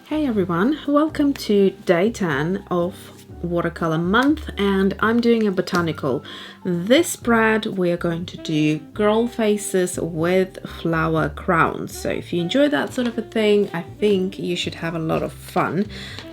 Hey everyone, welcome to day 10 of watercolor month, and I'm doing a botanical. This spread we're going to do girl faces with flower crowns. So if you enjoy that sort of a thing, I think you should have a lot of fun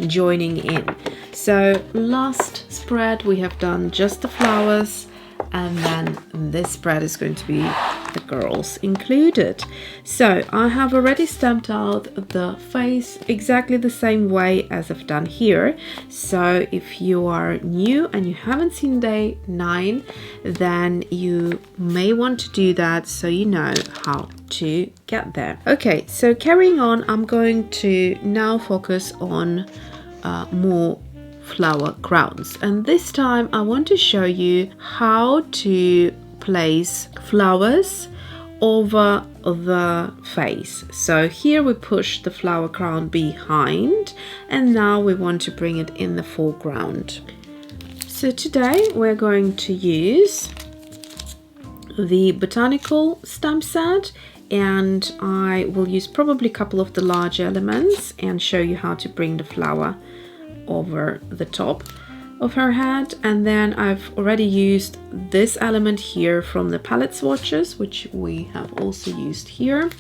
joining in. So last spread we have done just the flowers, and then this spread is going to be the girls included. So I have already stamped out the face exactly the same way as I've done here. So if you are new and you haven't seen day 9, then you may want to do that so you know how to get there. Okay, so carrying on, I'm going to now focus on more flower crowns, and this time I want to show you how to place flowers over the face. So here we push the flower crown behind, and now we want to bring it in the foreground. So today we're going to use the botanical stamp set, and I will use probably a couple of the large elements and show you how to bring the flower over the top of her head. And then I've already used this element here from the palette swatches, which we have also used here,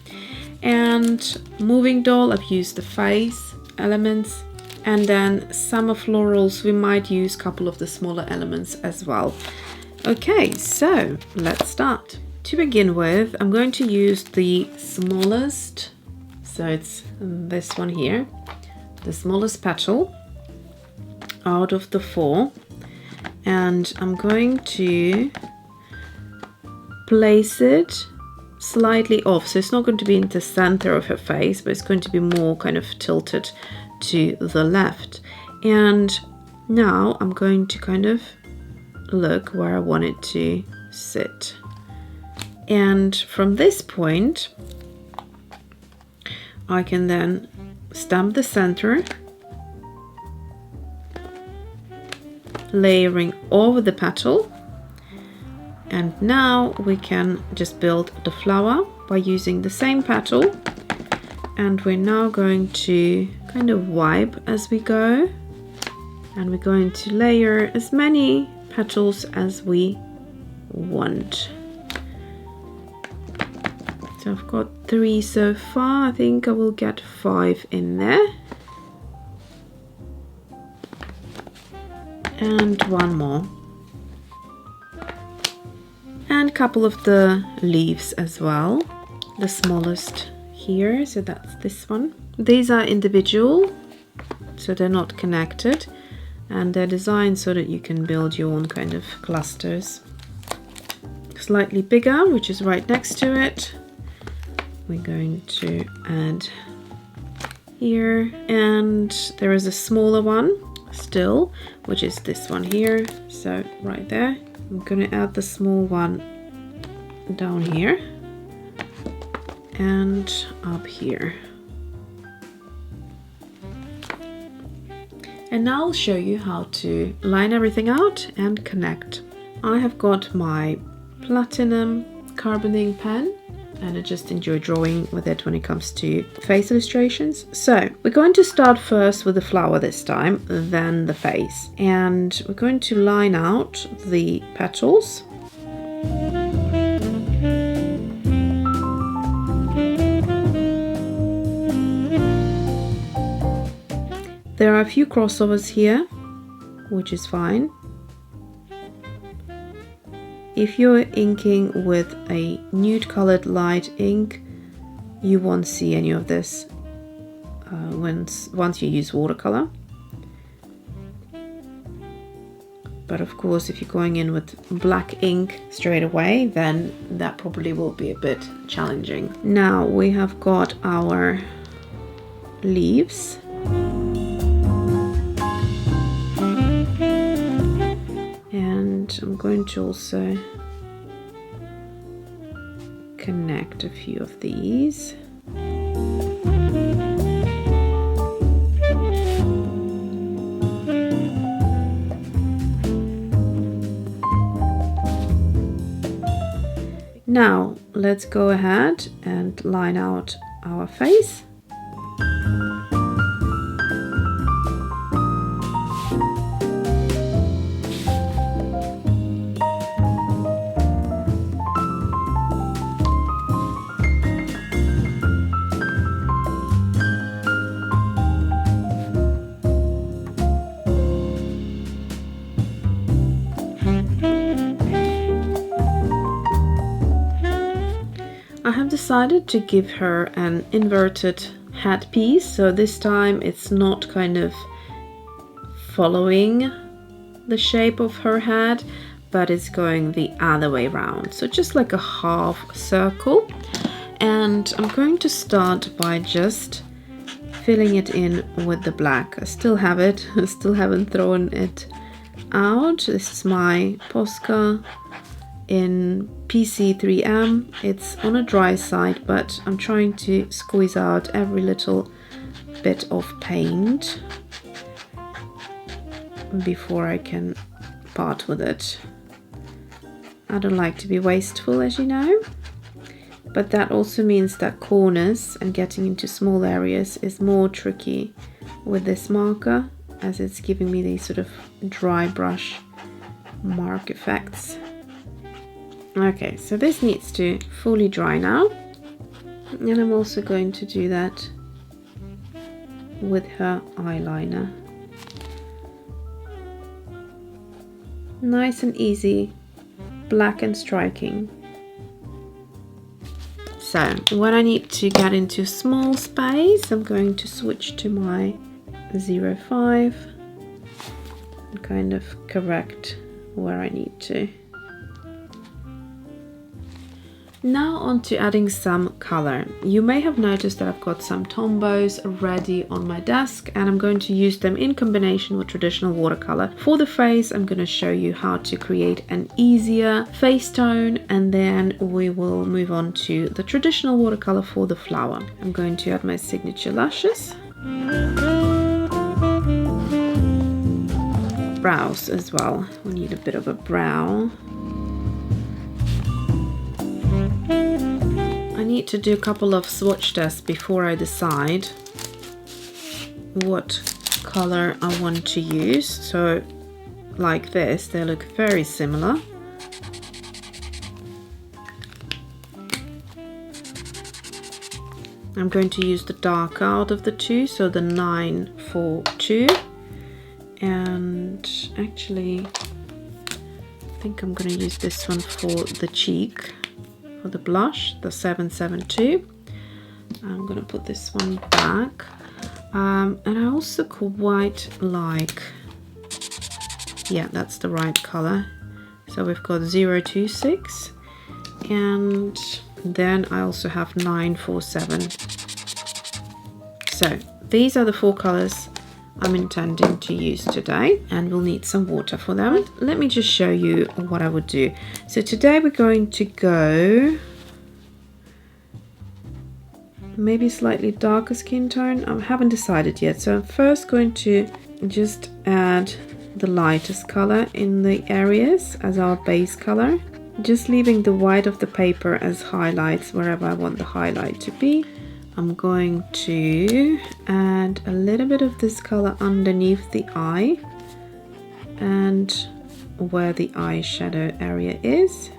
and moving doll I've used the face elements, and then summer florals we might use a couple of the smaller elements as well. Okay, so let's start. To begin with, I'm going to use the smallest, so it's this one here, the smallest petal out of the 4, and I'm going to place it slightly off, so it's not going to be in the center of her face, but it's going to be more kind of tilted to the left. And now I'm going to kind of look where I want it to sit, and from this point I can then stamp the center, layering over the petal, and now we can just build the flower by using the same petal, and we're now going to kind of wipe as we go, and we're going to layer as many petals as we want. So I've got 3 so far. I think I will get 5 in there. And 1 more, and a couple of the leaves as well, the smallest here, so that's this one. These are individual, so they're not connected, and they're designed so that you can build your own kind of clusters. Slightly bigger, which is right next to it, we're going to add here, and there is a smaller one still, which is this one here, so right there. I'm gonna add the small one down here and up here, and now I'll show you how to line everything out and connect. I have got my platinum carboning pen, and I just enjoy drawing with it when it comes to face illustrations. So we're going to start first with the flower this time, then the face, and we're going to line out the petals. There are a few crossovers here, which is fine. If you're inking with a nude colored light ink, you won't see any of this once you use watercolor. But of course, if you're going in with black ink straight away, then that probably will be a bit challenging. Now we have got our leaves. And I'm going to also connect a few of these. Now let's go ahead and line out our face. I have decided to give her an inverted headpiece, so this time it's not kind of following the shape of her head, but it's going the other way around, so just like a half circle. And I'm going to start by just filling it in with the black. I still have it, I still haven't thrown it out. This is my Posca in PC3M. It's on a dry side, but I'm trying to squeeze out every little bit of paint before I can part with it. I don't like to be wasteful, as you know, but that also means that corners and getting into small areas is more tricky with this marker, as it's giving me these sort of dry brush mark effects. Okay, so this needs to fully dry now, and I'm also going to do that with her eyeliner. Nice and easy, black and striking. So when I need to get into small space, I'm going to switch to my 05 and kind of correct where I need to. Now on to adding some color. You may have noticed that I've got some Tombows ready on my desk, and I'm going to use them in combination with traditional watercolor. For the face, I'm going to show you how to create an easier face tone, and then we will move on to the traditional watercolor for the flower. I'm going to add my signature lashes. Brows as well. We need a bit of a brow. I need to do a couple of swatch tests before I decide what color I want to use. So like this, they look very similar. I'm going to use the darker out of the two, so the 942, and actually I think I'm going to use this one for the cheek. For the blush, the 772. I'm going to put this one back, and I also quite like, yeah, that's the right color. So we've got 026, and then I also have 947. So these are the four colors I'm intending to use today, and we'll need some water for them. Let me just show you what I would do. So today we're going to go maybe slightly darker skin tone. I haven't decided yet, so I'm first going to just add the lightest color in the areas as our base color, just leaving the white of the paper as highlights wherever I want the highlight to be. I'm going to add a little bit of this color underneath the eye and where the eyeshadow area is,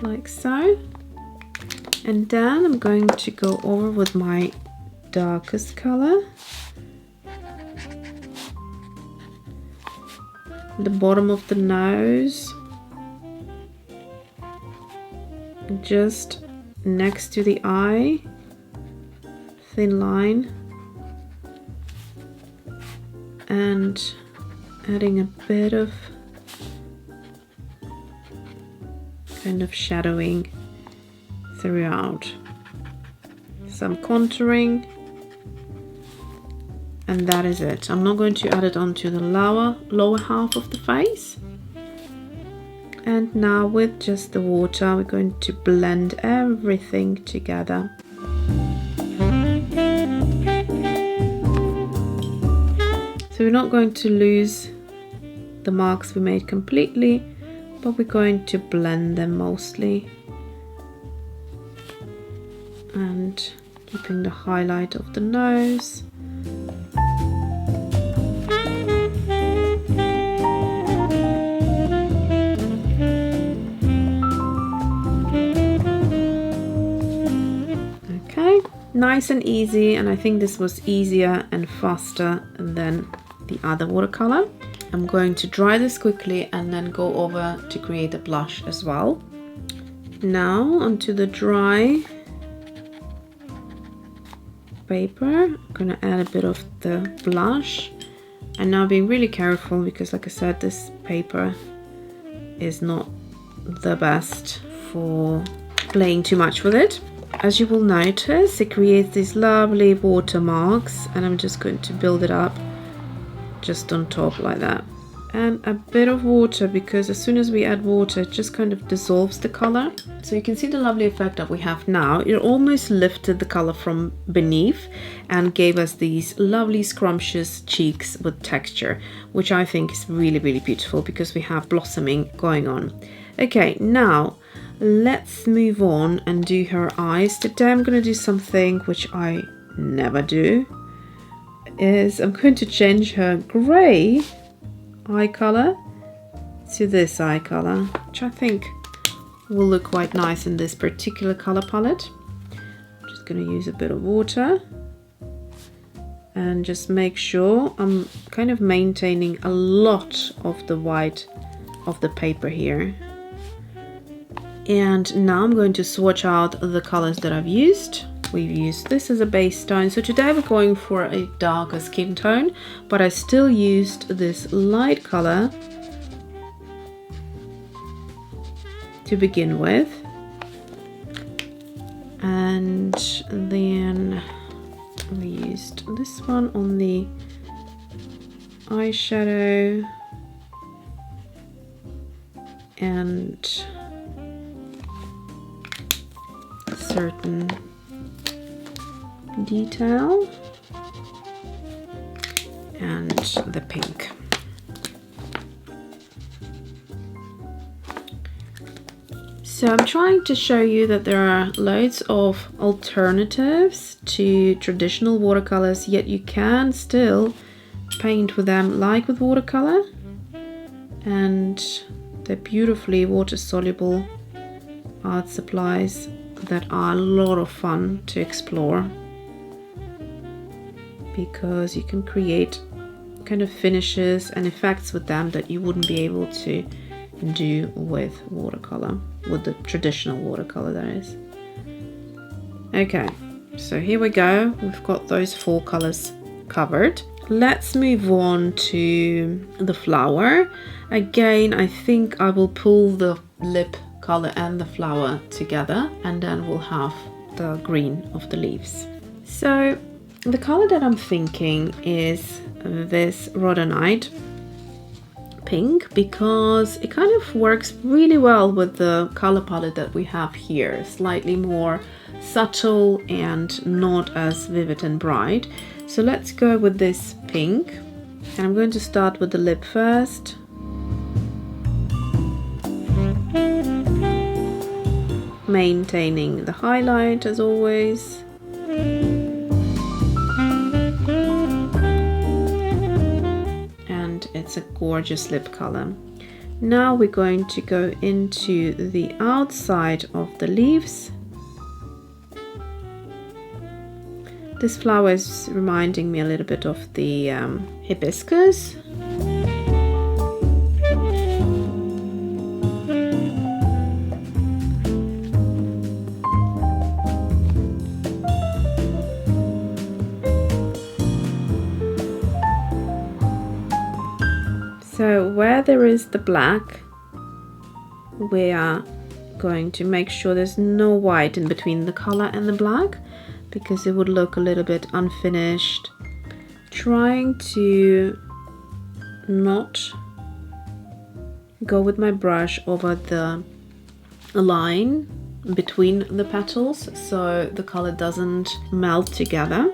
like so. And then I'm going to go over with my darkest color, the bottom of the nose, just next to the eye, thin line, and adding a bit of kind of shadowing throughout, some contouring, and that is it. I'm not going to add it onto the lower half of the face. And now with just the water, we're going to blend everything together. So we're not going to lose the marks we made completely, but we're going to blend them mostly. and keeping the highlight of the nose. Okay, nice and easy, and I think this was easier and faster than the other watercolor. I'm going to dry this quickly and then go over to create a blush as well. Now onto the dry paper, I'm gonna add a bit of the blush, and now being really careful because, like I said, this paper is not the best for playing too much with it. As you will notice, it creates these lovely watermarks, and I'm just going to build it up just on top like that. And a bit of water, because as soon as we add water, it just kind of dissolves the color. So you can see the lovely effect that we have now. It almost lifted the color from beneath and gave us these lovely scrumptious cheeks with texture, which I think is really, really beautiful because we have blossoming going on. Okay, now let's move on and do her eyes. Today I'm going to do something which I never do. I'm going to change her grey eye color to this eye color, which I think will look quite nice in this particular color palette. I'm just going to use a bit of water and just make sure I'm kind of maintaining a lot of the white of the paper here. And now I'm going to swatch out the colors that I've used. We've used this as a base tone, so today we're going for a darker skin tone, but I still used this light color to begin with, and then we used this one on the eyeshadow and certain detail and the pink. So I'm trying to show you that there are loads of alternatives to traditional watercolors, yet you can still paint with them like with watercolor, and they're beautifully water soluble art supplies that are a lot of fun to explore, because you can create kind of finishes and effects with them that you wouldn't be able to do with watercolor, with the traditional watercolor that is. Okay, so here we go. We've got those 4 colors covered. Let's move on to the flower. Again, I think I will pull the lip color and the flower together, and then we'll have the green of the leaves. So the color that I'm thinking is this rhodonite pink, because it kind of works really well with the color palette that we have here, slightly more subtle and not as vivid and bright. So let's go with this pink, and I'm going to start with the lip first. Maintaining the highlight as always. And it's a gorgeous lip color. Now we're going to go into the outside of the leaves. This flower is reminding me a little bit of the hibiscus. So where there is the black, we are going to make sure there's no white in between the color and the black, because it would look a little bit unfinished. Trying to not go with my brush over the line between the petals so the color doesn't melt together.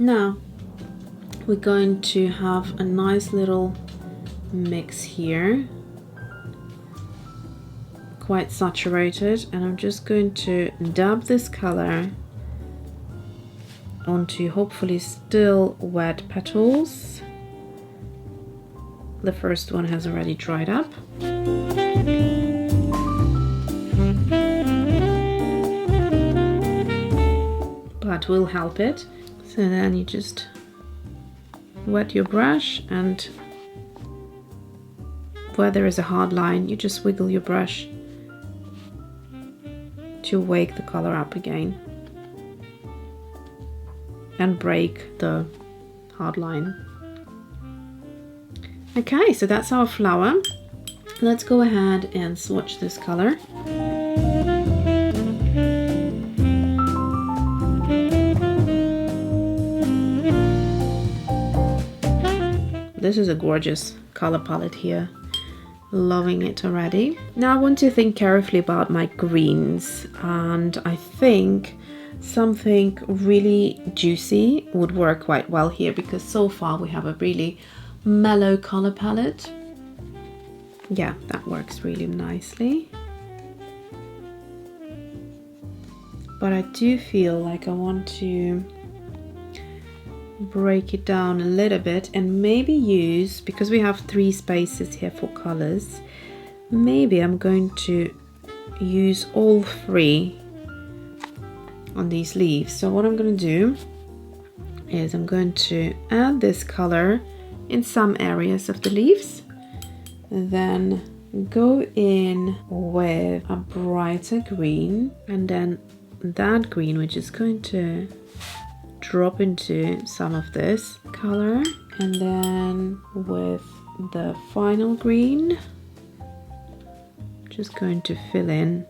Now we're going to have a nice little mix here, quite saturated, and I'm just going to dab this color onto hopefully still wet petals. The first one has already dried up. But will help it. So then you just wet your brush, and where there is a hard line, you just wiggle your brush to wake the color up again and break the hard line. Okay, so that's our flower. Let's go ahead and swatch this color. This is a gorgeous color palette here. Loving it already. Now I want to think carefully about my greens, and I think something really juicy would work quite well here, because so far we have a really mellow color palette. Yeah, that works really nicely. But I do feel like I want to break it down a little bit and maybe use, because we have 3 spaces here for colors, maybe I'm going to use all 3 on these leaves. So what I'm going to do is I'm going to add this color in some areas of the leaves, and then go in with a brighter green, and then that green we're just going to drop into some of this color, and then with the final green just going to fill in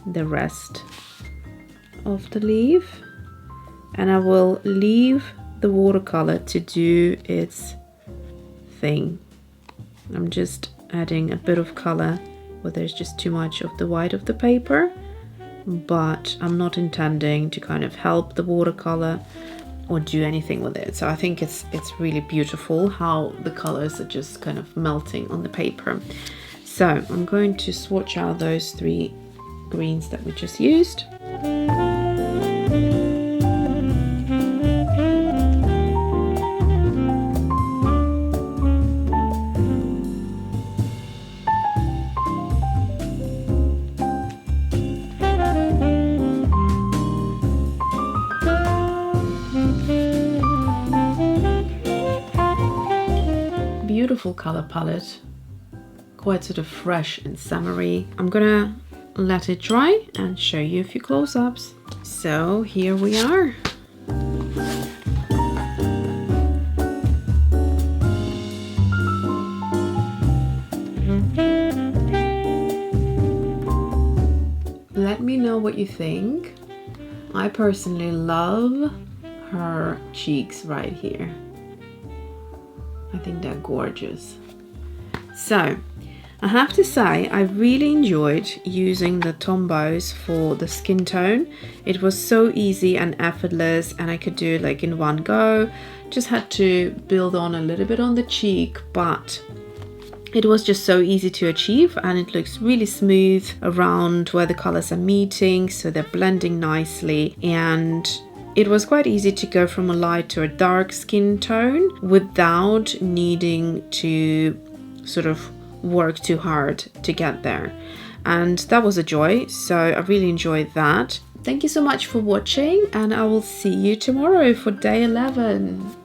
the rest of the leaf, and I will leave the watercolor to do its thing. I'm just adding a bit of color where there's just too much of the white of the paper, but I'm not intending to kind of help the watercolor or do anything with it. So I think it's really beautiful how the colors are just kind of melting on the paper. So I'm going to swatch out those 3 greens that we just used. Beautiful color palette, quite sort of fresh and summery. I'm gonna let it dry and show you a few close-ups. So here we are. Let me know what you think. I personally love her cheeks right here. I think they're gorgeous. So I have to say I really enjoyed using the Tombows for the skin tone. It was so easy and effortless, and I could do it like in one go. Just had to build on a little bit on the cheek, but it was just so easy to achieve, and it looks really smooth around where the colors are meeting, so they're blending nicely, and it was quite easy to go from a light to a dark skin tone without needing to sort of work too hard to get there. And that was a joy, so I really enjoyed that. Thank you so much for watching, and I will see you tomorrow for day 11.